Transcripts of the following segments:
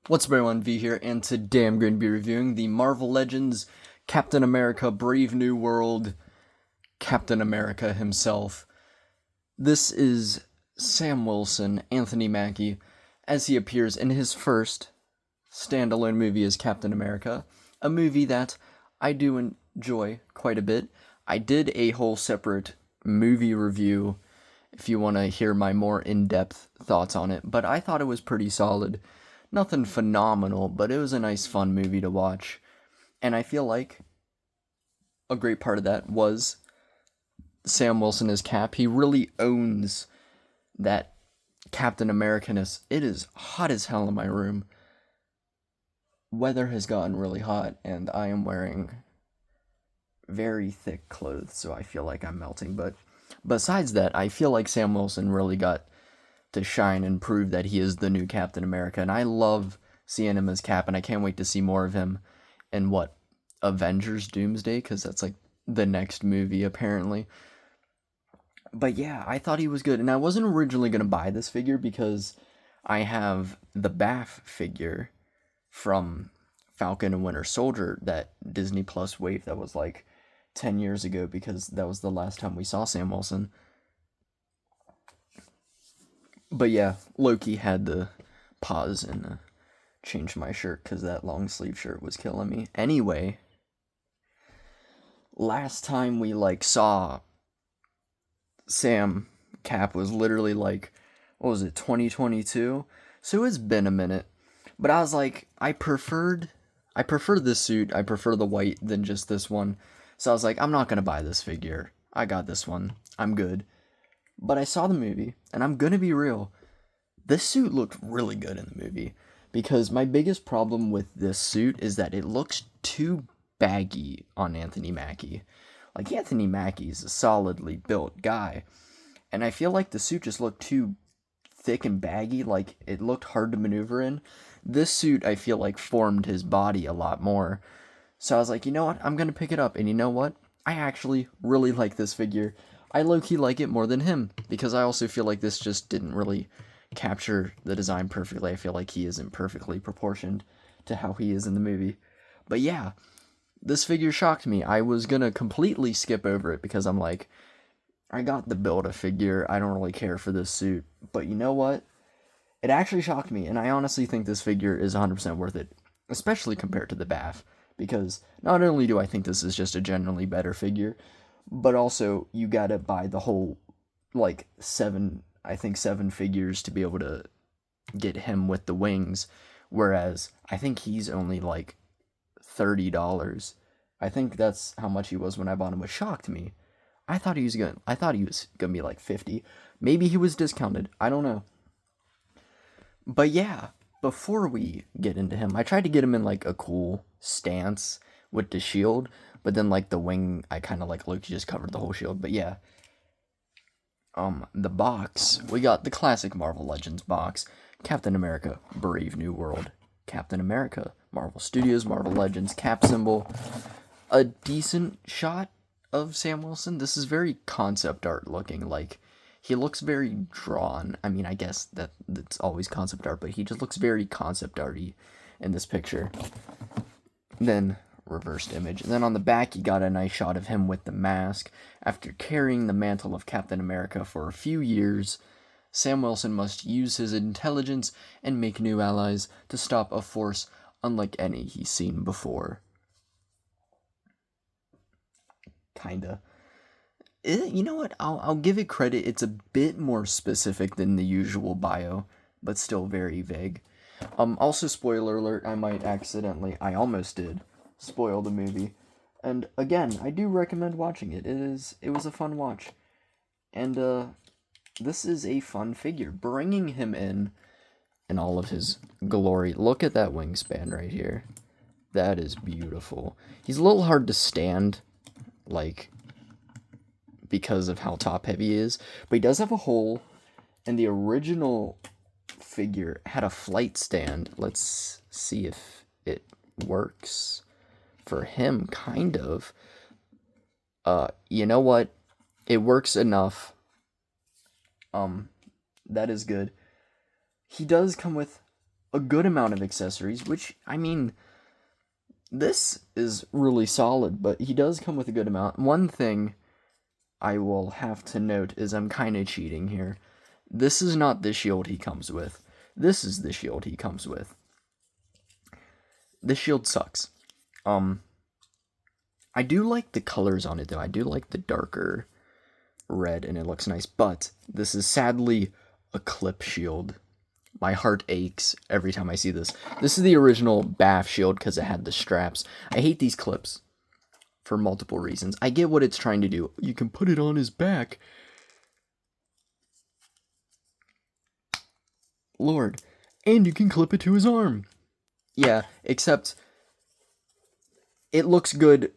What's up everyone, V here, and today I'm going to be reviewing the Marvel Legends Captain America Brave New World Captain America himself. This is Sam Wilson, Anthony Mackie, as he appears in his first standalone movie as Captain America, a movie that I do enjoy quite a bit. I did a whole separate movie review if you want to hear my more in-depth thoughts on it, but I thought it was pretty solid. Nothing phenomenal, but it was a nice, fun movie to watch. And I feel like a great part of that was Sam Wilson as Cap. He really owns that Captain Americaness. It is hot as hell in my room. Weather has gotten really hot, and I am wearing very thick clothes, so I feel like I'm melting. But besides that, I feel like Sam Wilson really got to shine and prove that he is the new Captain America. And I love seeing him as Cap, and I can't wait to see more of him in Avengers Doomsday, because that's like the next movie apparently. But yeah, I thought he was good, and I wasn't originally going to buy this figure because I have the Baff figure from Falcon and Winter Soldier, that Disney Plus wave that was like 10 years ago, because that was the last time we saw Sam Wilson. But yeah, Loki had to pause and change my shirt because that long sleeve shirt was killing me. Anyway, last time we saw Sam Cap was literally what was it, 2022? So it's been a minute. But I was like, I prefer this suit. I prefer the white than just this one. So I was like, I'm not gonna buy this figure. I got this one. I'm good. But I saw the movie, and I'm gonna be real. This suit looked really good in the movie, because my biggest problem with this suit is that it looks too baggy on Anthony Mackie. Like, Anthony Mackie's a solidly built guy, and I feel like the suit just looked too thick and baggy, like it looked hard to maneuver in. This suit, I feel like, formed his body a lot more. So I was like, you know what, I'm gonna pick it up, and you know what? I actually really like this figure. I low-key like it more than him, because I also feel like this just didn't really capture the design perfectly. I feel like he isn't perfectly proportioned to how he is in the movie. But yeah, this figure shocked me. I was gonna completely skip over it because I'm like, I got the Build-A-Figure. I don't really care for this suit. But you know what? It actually shocked me, and I honestly think this figure is 100% worth it, especially compared to the Bath. Because not only do I think this is just a generally better figure, but also you gotta buy the whole, seven figures to be able to get him with the wings. Whereas I think he's only like $30. I think that's how much he was when I bought him, which shocked me. I thought he was gonna be like 50. Maybe he was discounted. I don't know. But yeah, before we get into him, I tried to get him in like a cool stance with the shield, but then the wing, I kind of look, just covered the whole shield. But yeah, the box, we got the classic Marvel Legends box: Captain America, Brave New World, Captain America, Marvel Studios, Marvel Legends, cap symbol, a decent shot of Sam Wilson. This is very concept art looking. Like, he looks very drawn. I mean, I guess that's always concept art, but he just looks very concept arty in this picture. Then reversed image. And then on the back, you got a nice shot of him with the mask. After carrying the mantle of Captain America for a few years, Sam Wilson must use his intelligence and make new allies to stop a force unlike any he's seen before. Kinda. You know what? I'll give it credit. It's a bit more specific than the usual bio, but still very vague. Also, spoiler alert, I almost did spoil the movie. And again, I do recommend watching it. It was a fun watch. And this is a fun figure. Bringing him in all of his glory. Look at that wingspan right here. That is beautiful. He's a little hard to stand, because of how top heavy he is, but he does have a hole, and the original figure had a flight stand. Let's see if it works for him, kind of. You know what? It works enough. That is good. He does come with a good amount of accessories, which, I mean, this is really solid, but he does come with a good amount. One thing I will have to note is I'm kind of cheating here. This is not the shield he comes with. This is the shield he comes with. This shield sucks. I do like the colors on it, though. I do like the darker red, and it looks nice, but this is sadly a clip shield. My heart aches every time I see this. This is the original BAF shield because it had the straps. I hate these clips for multiple reasons. I get what it's trying to do. You can put it on his back. Lord. And you can clip it to his arm. Yeah, except it looks good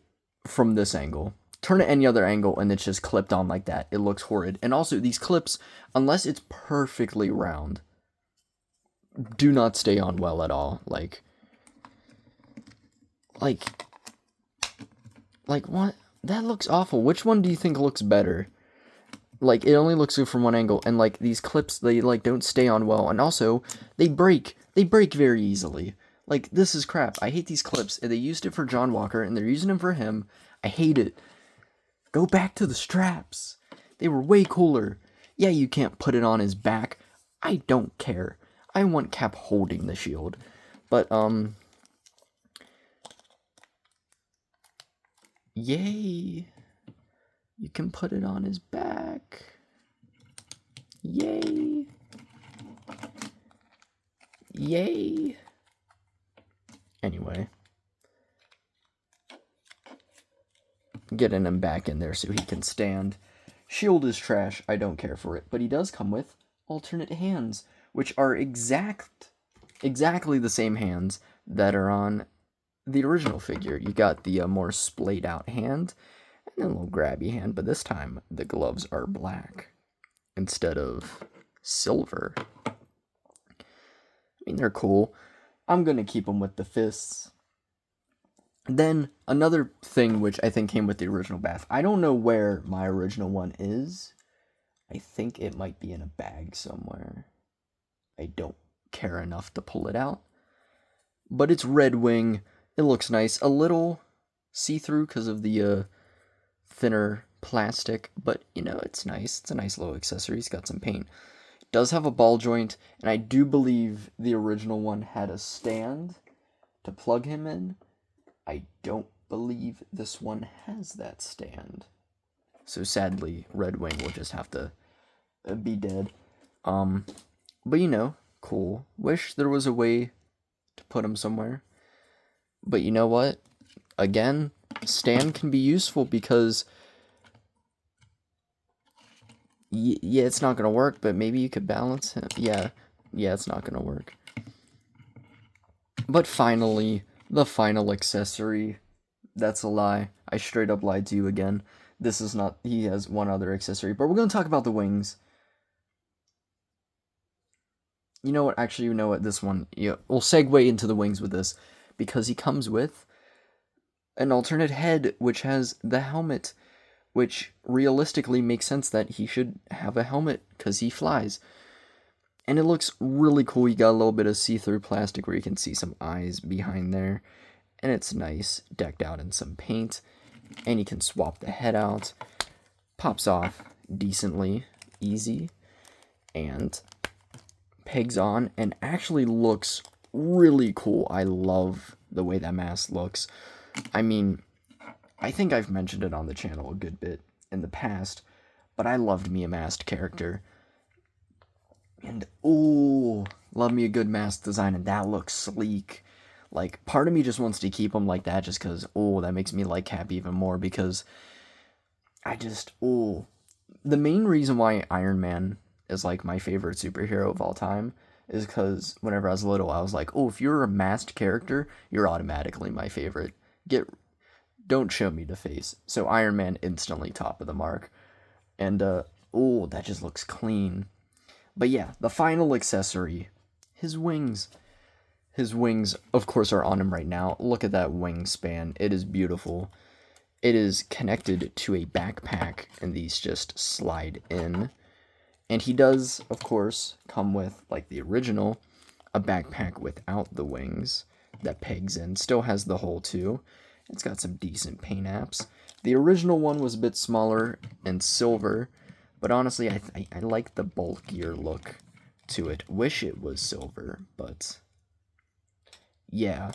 from this angle. Turn it any other angle and it's just clipped on like that. It looks horrid. And also, these clips, unless it's perfectly round, do not stay on well at all. Like what? That looks awful. Which one do you think looks better? Like, it only looks good from one angle, and like these clips, they like don't stay on well, and also they break very easily. Like, this is crap. I hate these clips. They used it for John Walker and they're using them for him. I hate it. Go back to the straps. They were way cooler. Yeah, you can't put it on his back. I don't care. I want Cap holding the shield. But, yay. You can put it on his back. Yay. Yay. Anyway. Getting him back in there so he can stand. Shield is trash. I don't care for it. But he does come with alternate hands, which are exactly the same hands that are on the original figure. You got the more splayed out hand and a little grabby hand, but this time the gloves are black instead of silver. I mean, they're cool. I'm going to keep them with the fists. Then, another thing which I think came with the original bath. I don't know where my original one is. I think it might be in a bag somewhere. I don't care enough to pull it out. But it's Red Wing. It looks nice. A little see-through because of the thinner plastic. But, you know, it's nice. It's a nice little accessory. It's got some paint. It does have a ball joint. And I do believe the original one had a stand to plug him in. I don't believe this one has that stand. So sadly, Red Wing will just have to be dead. But you know, cool. Wish there was a way to put him somewhere. But you know what? Again, stand can be useful because yeah, it's not gonna work, but maybe you could balance him. Yeah, it's not gonna work. But finally, the final accessory. That's a lie. I straight up lied to you again. This is not... He has one other accessory. But we're going to talk about the wings. You know what? Actually, you know what? This one... Yeah, we'll segue into the wings with this. Because he comes with an alternate head, which has the helmet. Which realistically makes sense that he should have a helmet. Because he flies. And it looks really cool. You got a little bit of see-through plastic where you can see some eyes behind there. And it's nice, decked out in some paint. And you can swap the head out. Pops off decently, easy. And pegs on and actually looks really cool. I love the way that mask looks. I mean, I think I've mentioned it on the channel a good bit in the past. But I loved me a masked character. And, ooh, love me a good mask design, and that looks sleek. Like, part of me just wants to keep them like that just because, oh, that makes me like Cap even more because the main reason why Iron Man is, like, my favorite superhero of all time is because whenever I was little, I was like, oh, if you're a masked character, you're automatically my favorite. Don't show me the face. So Iron Man instantly top of the mark. And, that just looks clean. But yeah, the final accessory, his wings. His wings, of course, are on him right now. Look at that wingspan. It is beautiful. It is connected to a backpack, and these just slide in. And he does, of course, come with, like the original, a backpack without the wings that pegs in. Still has the hole too. It's got some decent paint apps. The original one was a bit smaller and silver, but honestly, I like the bulkier look to it. Wish it was silver, but yeah.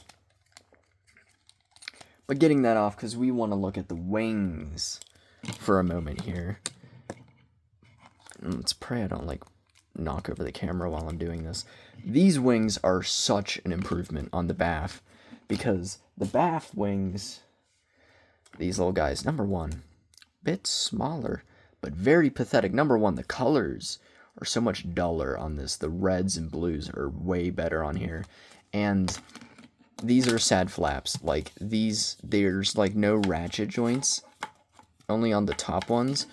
But getting that off, because we want to look at the wings for a moment here. And let's pray I don't, like, knock over the camera while I'm doing this. These wings are such an improvement on the Bath, because the Bath wings, these little guys, number one, bit smaller, but very pathetic. Number one, the colors are so much duller on this. The reds and blues are way better on here. And these are sad flaps. Like, these, there's, like, no ratchet joints, only on the top ones.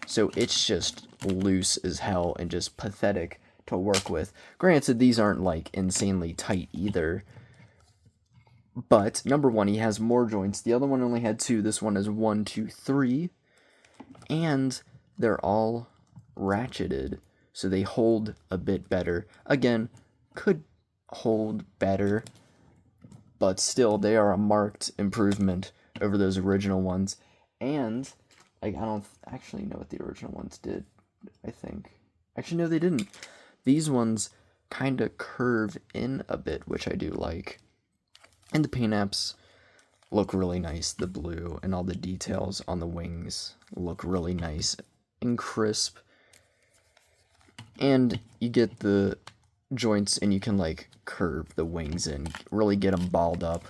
So it's just loose as hell and just pathetic to work with. Granted, these aren't, like, insanely tight either. But, number one, he has more joints. The other one only had 2. This one is 1, 2, 3. And they're all ratcheted, so they hold a bit better. Again, could hold better, but still, they are a marked improvement over those original ones. And, like, I don't actually know what the original ones did, I think. Actually, no, they didn't. These ones kind of curve in a bit, which I do like. And the paint apps look really nice. The blue and all the details on the wings look really nice and crisp. And you get the joints and you can, like, curve the wings in, really get them balled up.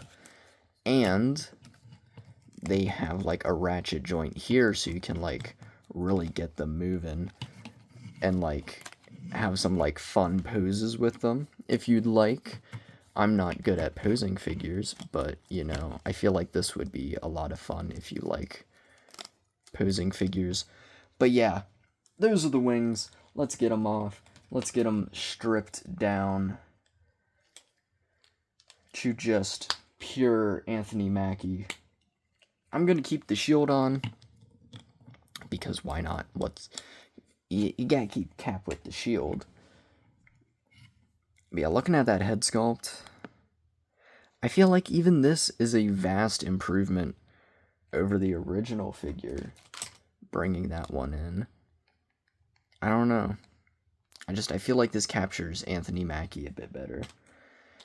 And they have, like, a ratchet joint here, so you can, like, really get them moving and, like, have some, like, fun poses with them if you'd like. I'm not good at posing figures, but, you know, I feel like this would be a lot of fun if you like posing figures. But yeah, those are the wings. Let's get them off. Let's get them stripped down to just pure Anthony Mackie. I'm going to keep the shield on, because why not? You gotta keep Cap with the shield. But yeah, looking at that head sculpt, I feel like even this is a vast improvement over the original figure, bringing that one in. I don't know. I feel like this captures Anthony Mackie a bit better.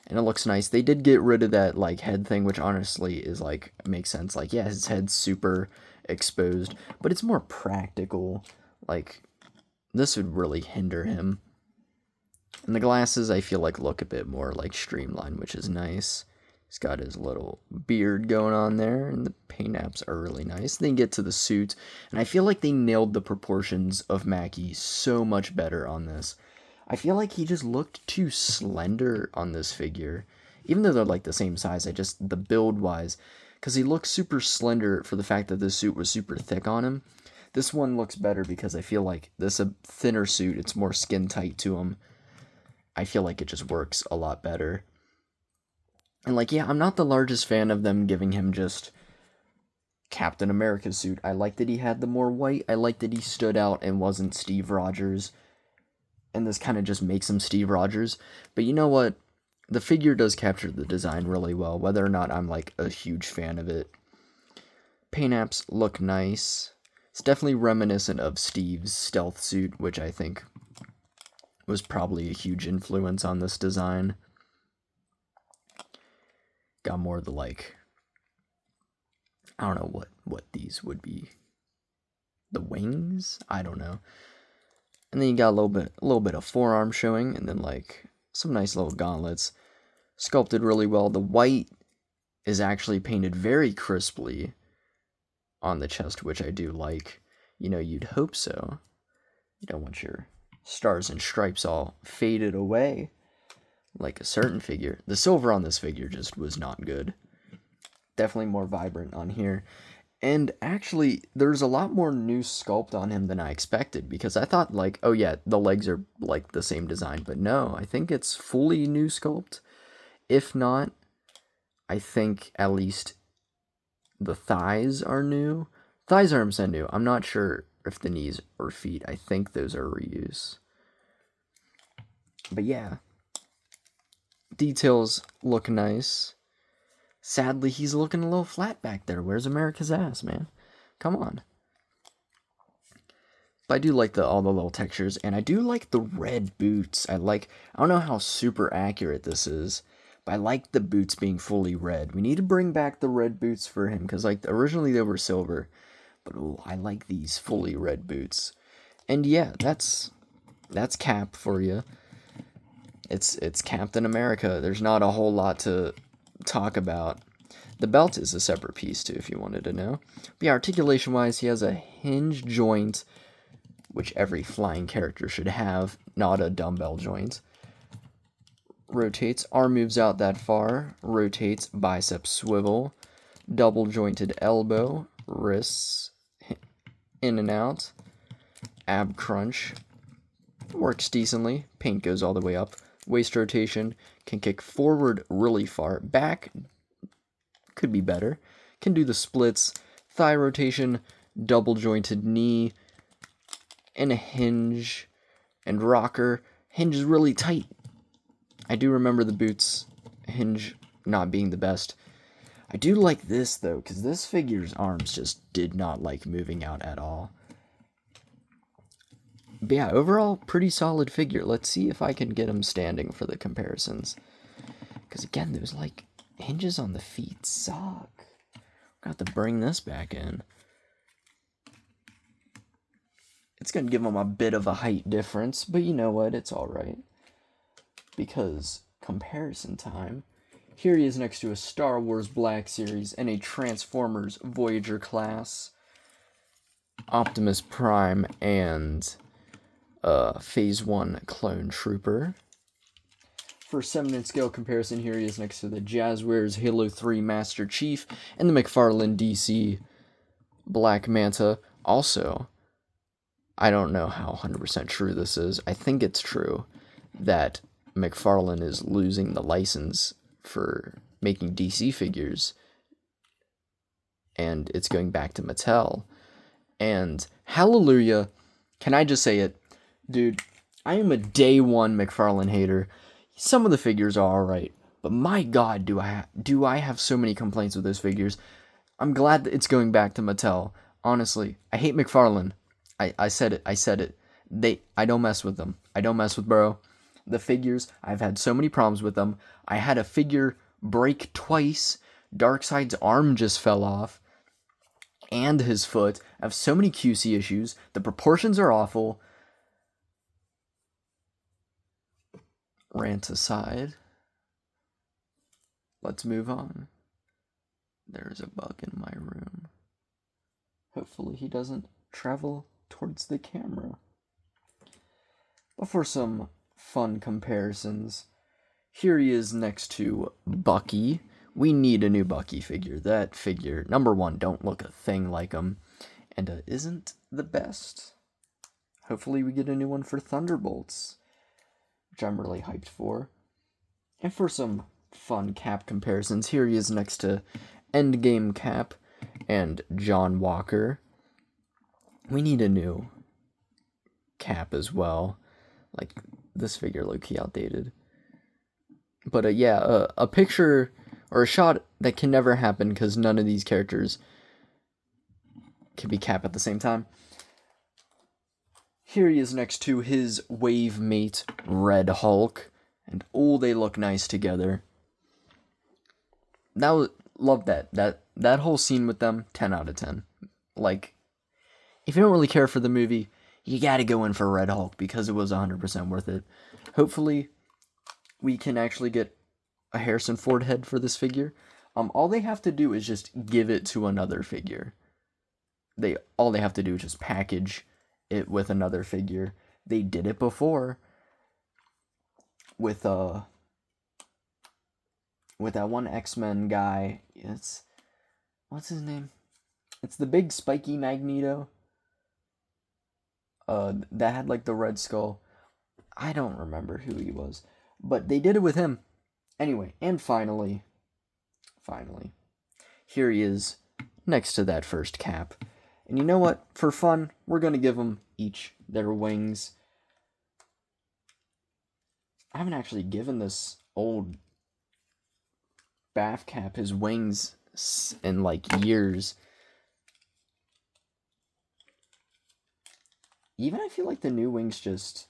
And it looks nice. They did get rid of that, like, head thing, which honestly is, like, makes sense. Like, yeah, his head's super exposed, but it's more practical. Like, this would really hinder him. And the glasses, I feel like, look a bit more, like, streamlined, which is nice. He's got his little beard going on there, and the paint apps are really nice. Then get to the suit, and I feel like they nailed the proportions of Mackie so much better on this. I feel like he just looked too slender on this figure. Even though they're, like, the same size, the build-wise, because he looks super slender for the fact that this suit was super thick on him. This one looks better because I feel like this a thinner suit, it's more skin tight to him. I feel like it just works a lot better. And, like, yeah, I'm not the largest fan of them giving him just Captain America suit. I like that he had the more white. I like that he stood out and wasn't Steve Rogers. And this kind of just makes him Steve Rogers. But you know what? The figure does capture the design really well, whether or not I'm, like, a huge fan of it. Paint apps look nice. It's definitely reminiscent of Steve's stealth suit, which I think was probably a huge influence on this design. Got more of the, like, I don't know what these would be. The wings? I don't know. And then you got a little bit of forearm showing, and then, like, some nice little gauntlets. Sculpted really well. The white is actually painted very crisply on the chest, which I do like. You know, you'd hope so. You don't want your stars and stripes all faded away like a certain figure. The silver on this figure just was not good. Definitely more vibrant on here. And actually, there's a lot more new sculpt on him than I expected, because I thought, like, oh yeah, the legs are, like, the same design, but no, I think it's fully new sculpt. If not, I think at least the thighs are new. Thighs are 100% new. I'm not sure if the knees or feet. I think those are reuse. But yeah. Details look nice. Sadly, he's looking a little flat back there. Where's America's ass, man? Come on. But I do like all the little textures, and I do like the red boots. I don't know how super accurate this is, but I like the boots being fully red. We need to bring back the red boots for him, because like originally they were silver, but I like these fully red boots. And yeah, that's Cap for you. It's Captain America. There's not a whole lot to talk about. The belt is a separate piece too, if you wanted to know. But yeah, articulation wise, he has a hinge joint, which every flying character should have, not a dumbbell joint. Rotates, arm moves out that far. Rotates, bicep swivel. Double jointed elbow, wrists in and out. Ab crunch, works decently. Paint goes all the way up. Waist rotation, can kick forward really far. Back, could be better. Can do the splits. Thigh rotation, double jointed knee, and a hinge and rocker. Hinge is really tight. I do remember the boots hinge not being the best. I do like this though, because this figure's arms just did not like moving out at all. But yeah, overall, pretty solid figure. Let's see if I can get him standing for the comparisons. Because again, those like hinges on the feet suck. Got to bring this back in. It's going to give him a bit of a height difference, but you know what? It's alright. Because comparison time. Here he is next to a Star Wars Black Series and a Transformers Voyager class, Optimus Prime, and Phase 1 Clone Trooper. For 7-inch scale comparison, here he is next to the Jazzwares Halo 3 Master Chief and the McFarlane DC Black Manta. Also, I don't know how 100% true this is. I think it's true that McFarlane is losing the license for making DC figures, and it's going back to Mattel. And hallelujah, can I just say it? Dude, I am a day one McFarlane hater. Some of the figures are alright, but my god, do I have so many complaints with those figures. I'm glad that it's going back to Mattel. Honestly, I hate McFarlane. I said it. I don't mess with them. I don't mess with bro. The figures, I've had so many problems with them. I had a figure break twice. Darkseid's arm just fell off. And his foot. I have so many QC issues. The proportions are awful. Rant aside. Let's move on. There's a bug in my room. Hopefully he doesn't travel towards the camera. But for some fun comparisons, here he is next to Bucky. We need a new Bucky figure. That figure, number one, don't look a thing like him, and isn't the best. Hopefully we get a new one for Thunderbolts, which I'm really hyped for. And for some fun Cap comparisons, here he is next to Endgame Cap and John Walker. We need a new Cap as well. Like, this figure low-key outdated. But a picture or a shot that can never happen because none of these characters can be Cap at the same time. Here he is next to his wave mate, Red Hulk. And they look nice together. Love that. That whole scene with them, 10 out of 10. Like, if you don't really care for the movie, you gotta go in for Red Hulk because it was 100% worth it. Hopefully, we can actually get a Harrison Ford head for this figure. All they have to do is just give it to another figure. All they have to do is just package it with another figure. They did it before with that one X-Men guy. What's his name? It's the big spiky Magneto. That had like the red skull. I don't remember who he was, but they did it with him. Anyway, and finally, here he is next to that first Cap. And you know what? For fun, we're gonna give them each their wings. I haven't actually given this old bath cap his wings in like years. Even I feel like the new wings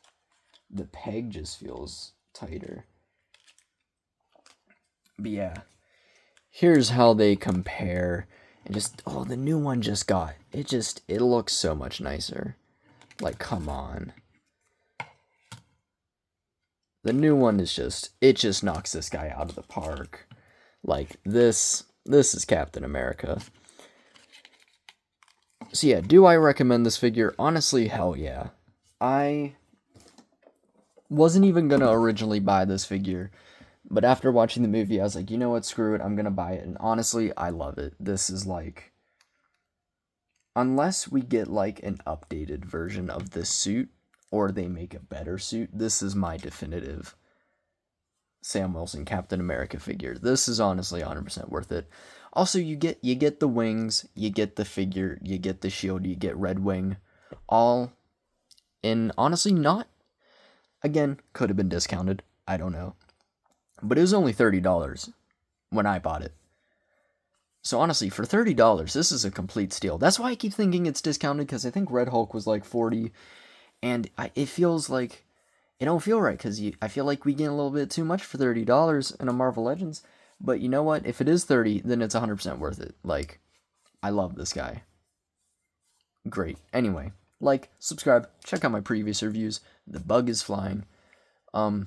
the peg just feels tighter. But yeah, here's how they compare. And the new one it looks so much nicer. Like, come on. The new one it just knocks this guy out of the park. Like, this is Captain America. So yeah, do I recommend this figure? Honestly, hell yeah. I wasn't even gonna originally buy this figure, but after watching the movie, I was like, you know what, screw it, I'm gonna buy it. And honestly, I love it. This is like, unless we get like an updated version of this suit, or they make a better suit, this is my definitive Sam Wilson Captain America figure. This is honestly 100% worth it. Also, you get the wings, you get the figure, you get the shield, you get Red Wing, all in honestly not, again, could have been discounted, I don't know, but it was only $30 when I bought it. So honestly, for $30, this is a complete steal. That's why I keep thinking it's discounted, because I think Red Hulk was like $40, and it feels like it don't feel right, because I feel like we get a little bit too much for $30 in a Marvel Legends. But you know what? If it is 30, then it's 100% worth it. Like, I love this guy. Great. Anyway, like, subscribe, check out my previous reviews. The bug is flying. I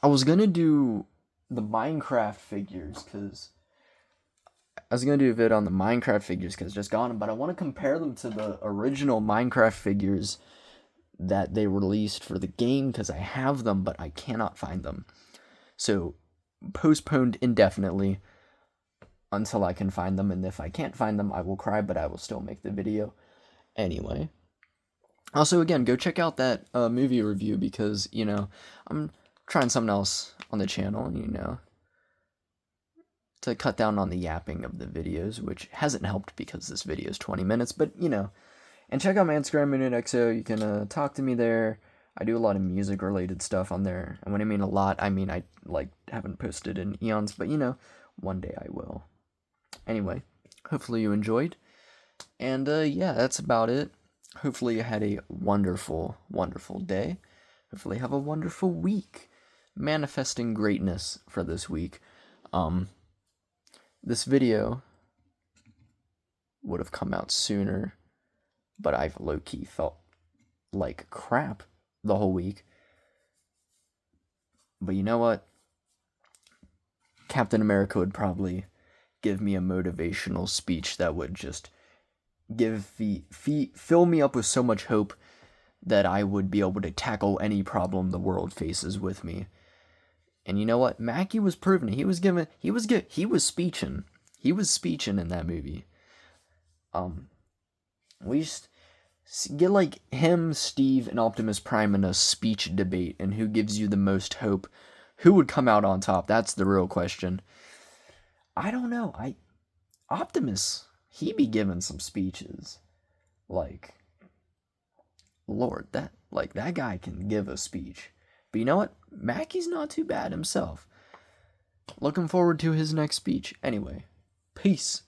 was gonna do the Minecraft figures, because I was gonna do a vid on the Minecraft figures, because just got them, but I want to compare them to the original Minecraft figures that they released for the game, because I have them, but I cannot find them. So, postponed indefinitely until I can find them, and if I can't find them, I will cry, but I will still make the video anyway. Also, again, go check out that movie review, because, you know, I'm trying something else on the channel, you know, to cut down on the yapping of the videos, which hasn't helped because this video is 20 minutes, but, you know. And check out my Instagram, MinutexO. You can talk to me there. I do a lot of music-related stuff on there. And when I mean a lot, I mean I, like, haven't posted in eons, but, you know, one day I will. Anyway, hopefully you enjoyed. And, yeah, that's about it. Hopefully you had a wonderful, wonderful day. Hopefully you have a wonderful week. Manifesting greatness for this week. This video would have come out sooner, but I've low-key felt like crap the whole week. But you know what? Captain America would probably give me a motivational speech that would just fill me up with so much hope that I would be able to tackle any problem the world faces with me. And you know what? Mackie was proving it. He was speeching. He was speeching in that movie. We just get like him, Steve, and Optimus Prime in a speech debate, and who gives you the most hope? Who would come out on top? That's the real question. I don't know. Optimus, he be giving some speeches. Like, Lord, that guy can give a speech. But you know what? Mackie's not too bad himself. Looking forward to his next speech. Anyway, peace.